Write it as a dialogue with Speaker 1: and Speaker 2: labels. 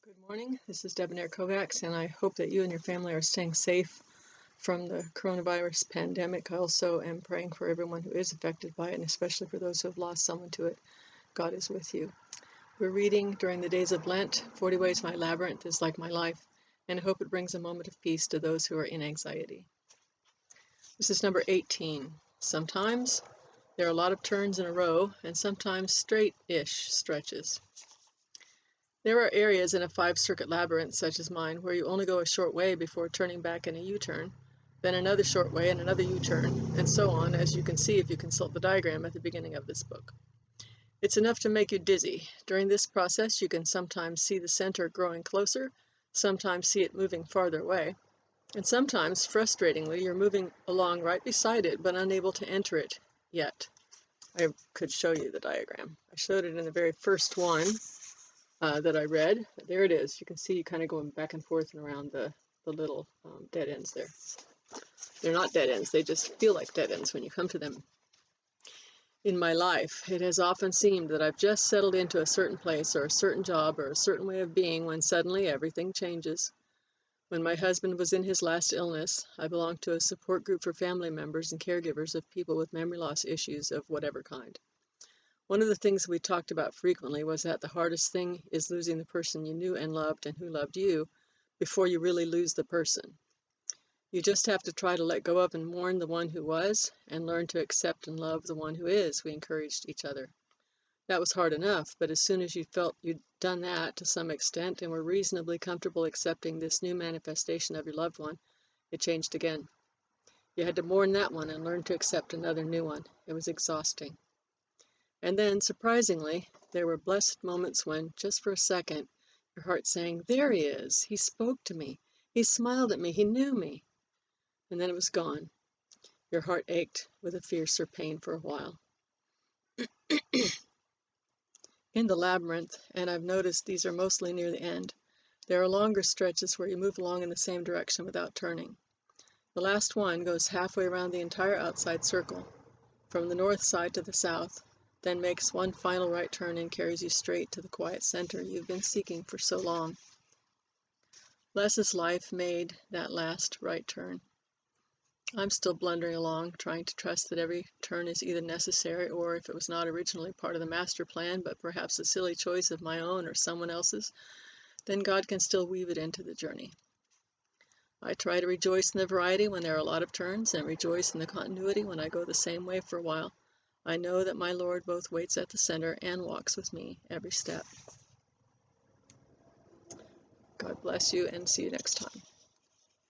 Speaker 1: Good morning. This is Debonair Kovacs, and I hope that you and your family are staying safe from the coronavirus pandemic. I also am praying for everyone who is affected by it, and especially for those who have lost someone to it. God is with you. We're reading during the days of Lent, 40 Ways My Labyrinth is Like My Life, and I hope it brings a moment of peace to those who are in anxiety. This is number 18. Sometimes there are a lot of turns in a row, and sometimes straight-ish stretches. There are areas in a 5-circuit labyrinth such as mine where you only go a short way before turning back in a U-turn, then another short way and another U-turn, and so on, as you can see if you consult the diagram at the beginning of this book. It's enough to make you dizzy. During this process, you can sometimes see the center growing closer, sometimes see it moving farther away, and sometimes, frustratingly, you're moving along right beside it but unable to enter it yet. I could show you the diagram. I showed it in the very first one. That I read. There it is. You can see kind of going back and forth and around the little dead ends there. They're not dead ends. They just feel like dead ends when you come to them. In my life, it has often seemed that I've just settled into a certain place or a certain job or a certain way of being when suddenly everything changes. When my husband was in his last illness, I belonged to a support group for family members and caregivers of people with memory loss issues of whatever kind. One of the things we talked about frequently was that the hardest thing is losing the person you knew and loved and who loved you before you really lose the person. You just have to try to let go of and mourn the one who was and learn to accept and love the one who is, we encouraged each other. That was hard enough, but as soon as you felt you'd done that to some extent and were reasonably comfortable accepting this new manifestation of your loved one, it changed again. You had to mourn that one and learn to accept another new one. It was exhausting. And then, surprisingly, there were blessed moments when, just for a second, your heart sang, "There he is. He spoke to me. He smiled at me. He knew me." And then it was gone. Your heart ached with a fiercer pain for a while. In the labyrinth, and I've noticed these are mostly near the end, there are longer stretches where you move along in the same direction without turning. The last one goes halfway around the entire outside circle, from the north side to the south, then makes one final right turn and carries you straight to the quiet center you've been seeking for so long. Les's life made that last right turn. I'm still blundering along, trying to trust that every turn is either necessary or, if it was not originally part of the master plan, but perhaps a silly choice of my own or someone else's, then God can still weave it into the journey. I try to rejoice in the variety when there are a lot of turns and rejoice in the continuity when I go the same way for a while. I know that my Lord both waits at the center and walks with me every step. God bless you and see you next time.